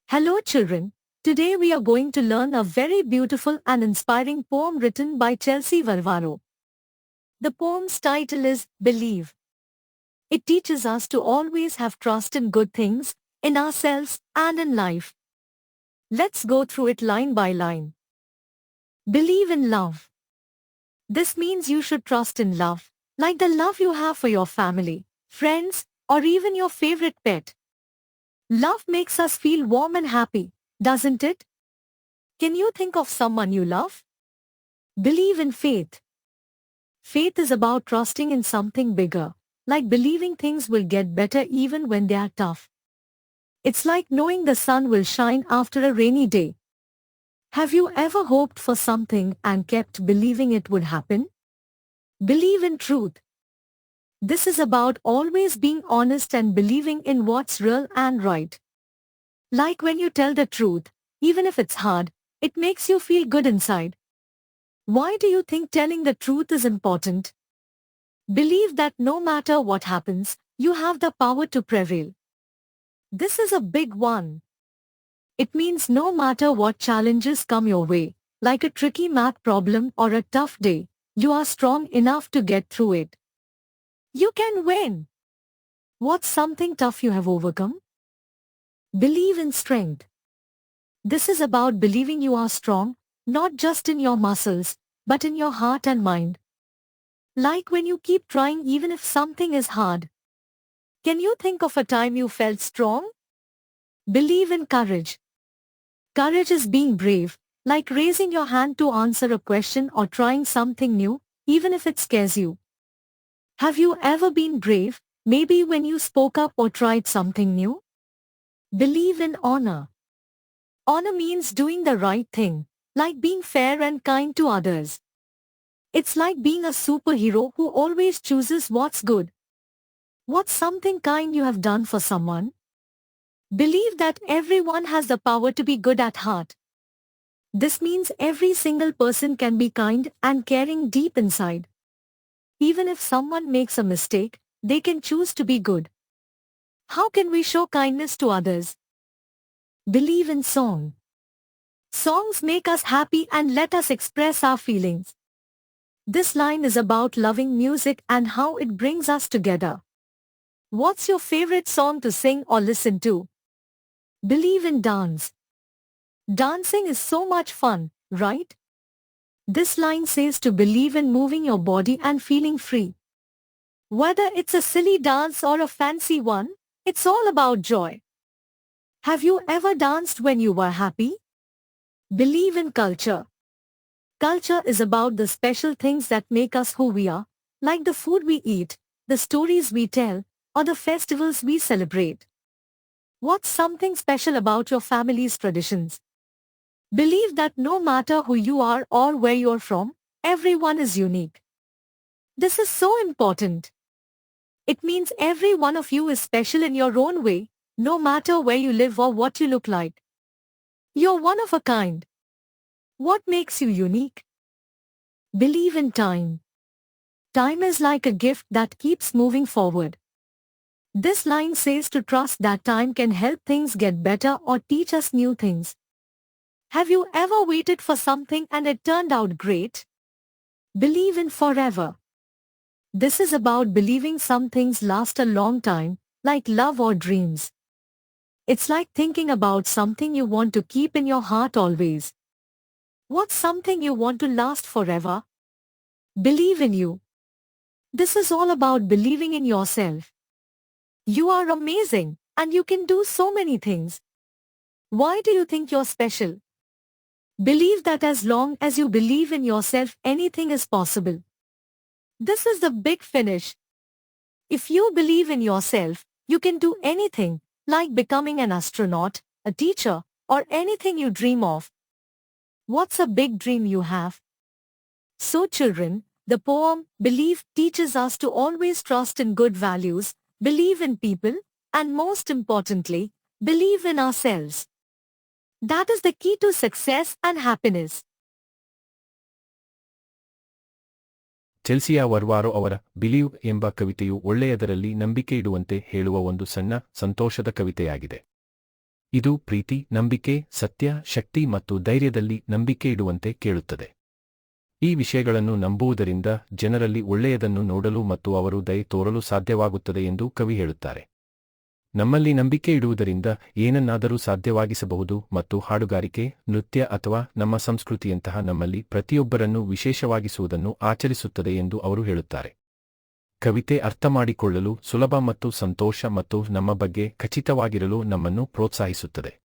Hello children, today we are going to learn a very beautiful and inspiring poem written by Chelsea Varvaro. The poem's title is Believe. It teaches us to always have trust in good things, in ourselves and in life. Let's go through it line by line. Believe in love. This means you should trust in love, like the love you have for your family, friends, or even your favorite pet. Love makes us feel warm and happy, doesn't it? Can you think of someone you love? Believe in faith. Faith is about trusting in something bigger, like believing things will get better even when they are tough. It's like knowing the sun will shine after a rainy day. Have you ever hoped for something and kept believing it would happen? Believe in truth. This is about always being honest and believing in what's real and right. Like when you tell the truth, even if it's hard, it makes you feel good inside. Why do you think telling the truth is important? Believe that no matter what happens, you have the power to prevail. This is a big one. It means no matter what challenges come your way, like a tricky math problem or a tough day, you are strong enough to get through it. You can win. What's something tough you have overcome? Believe in strength. This is about believing you are strong, not just in your muscles, but in your heart and mind. Like when you keep trying even if something is hard. Can you think of a time you felt strong? Believe in courage. Courage is being brave, like raising your hand to answer a question or trying something new, even if it scares you. Have you ever been brave, maybe when you spoke up or tried something new? Believe in honor. Honor means doing the right thing, like being fair and kind to others. It's like being a superhero who always chooses what's good. What's something kind you have done for someone? Believe that everyone has the power to be good at heart. This means every single person can be kind and caring deep inside. Even if someone makes a mistake, they can choose to be good. How can we show kindness to others? Believe in song. Songs make us happy and let us express our feelings. This line is about loving music and how it brings us together. What's your favorite song to sing or listen to? Believe in dance. Dancing is so much fun, right? This line says to believe in moving your body and feeling free. Whether it's a silly dance or a fancy one, it's all about joy. Have you ever danced when you were happy? Believe in culture. Culture is about the special things that make us who we are, like the food we eat, the stories we tell, or the festivals we celebrate. What's something special about your family's traditions? Believe that no matter who you are or where you're from, everyone is unique. This is so important. It means every one of you is special in your own way, no matter where you live or what you look like. You're one of a kind. What makes you unique? Believe in time. Time is like a gift that keeps moving forward. This line says to trust that time can help things get better or teach us new things. Have you ever waited for something and it turned out great? Believe in forever. This is about believing some things last a long time, like love or dreams. It's like thinking about something you want to keep in your heart always. What's something you want to last forever? Believe in you. This is all about believing in yourself. You are amazing, and you can do so many things. Why do you think you're special? Believe that as long as you believe in yourself, anything is possible. This is the big finish. If you believe in yourself, you can do anything, like becoming an astronaut, a teacher, or anything you dream of. What's a big dream you have? So children, the poem, Believe, teaches us to always trust in good values, believe in people, and most importantly, believe in ourselves. That is the key to success and happiness. ಚೆಲ್ಸಿಯಾ ವರ್ವಾರೋ ಅವರ believe ಎಂಬ ಕವಿತೆಯು ಒಳ್ಳೆಯದರಲ್ಲಿ ನಂಬಿಕೆ ಇಡುವಂತೆ ಹೇಳುವ ಒಂದು ಸಣ್ಣ, ಸಂತೋಷದ ಕವಿತೆಯಾಗಿದೆ. ಇದು ಪ್ರೀತಿ, ನಂಬಿಕೆ, ಸತ್ಯ, ಶಕ್ತಿ ಮತ್ತು ಧೈರ್ಯದಲ್ಲಿ ನಂಬಿಕೆ ಇಡುವಂತೆ ಕೇಳುತ್ತದೆ. ಈ ವಿಷಯಗಳನ್ನು ನಂಬುವುದರಿಂದ ಜನರಲ್ಲಿ ಒಳ್ಳೆಯದನ್ನು ನೋಡಲು ಮತ್ತು ಅವರು ದಯೆ ತೋರಲು ಸಾಧ್ಯವಾಗುತ್ತದೆ ಎಂದು ಕವಿ ಹೇಳುತ್ತಾರೆ. ನಮ್ಮಲ್ಲಿ ನಂಬಿಕೆ ಇಡುವುದರಿಂದ ಏನನ್ನಾದರೂ ಸಾಧ್ಯವಾಗಿಸಬಹುದು ಮತ್ತು ಹಾಡುಗಾರಿಕೆ, ನೃತ್ಯ ಅಥವಾ ನಮ್ಮ ಸಂಸ್ಕೃತಿಯಂತಹ ನಮ್ಮಲ್ಲಿ ಪ್ರತಿಯೊಬ್ಬರನ್ನು ವಿಶೇಷವಾಗಿಸುವುದನ್ನು ಆಚರಿಸುತ್ತದೆ ಎಂದು ಅವರು ಹೇಳುತ್ತಾರೆ. ಕವಿತೆ ಅರ್ಥಮಾಡಿಕೊಳ್ಳಲು ಸುಲಭ ಮತ್ತು ಸಂತೋಷ ಮತ್ತು ನಮ್ಮ ಬಗ್ಗೆ ಖಚಿತವಾಗಿರಲು ನಮ್ಮನ್ನು ಪ್ರೋತ್ಸಾಹಿಸುತ್ತದೆ.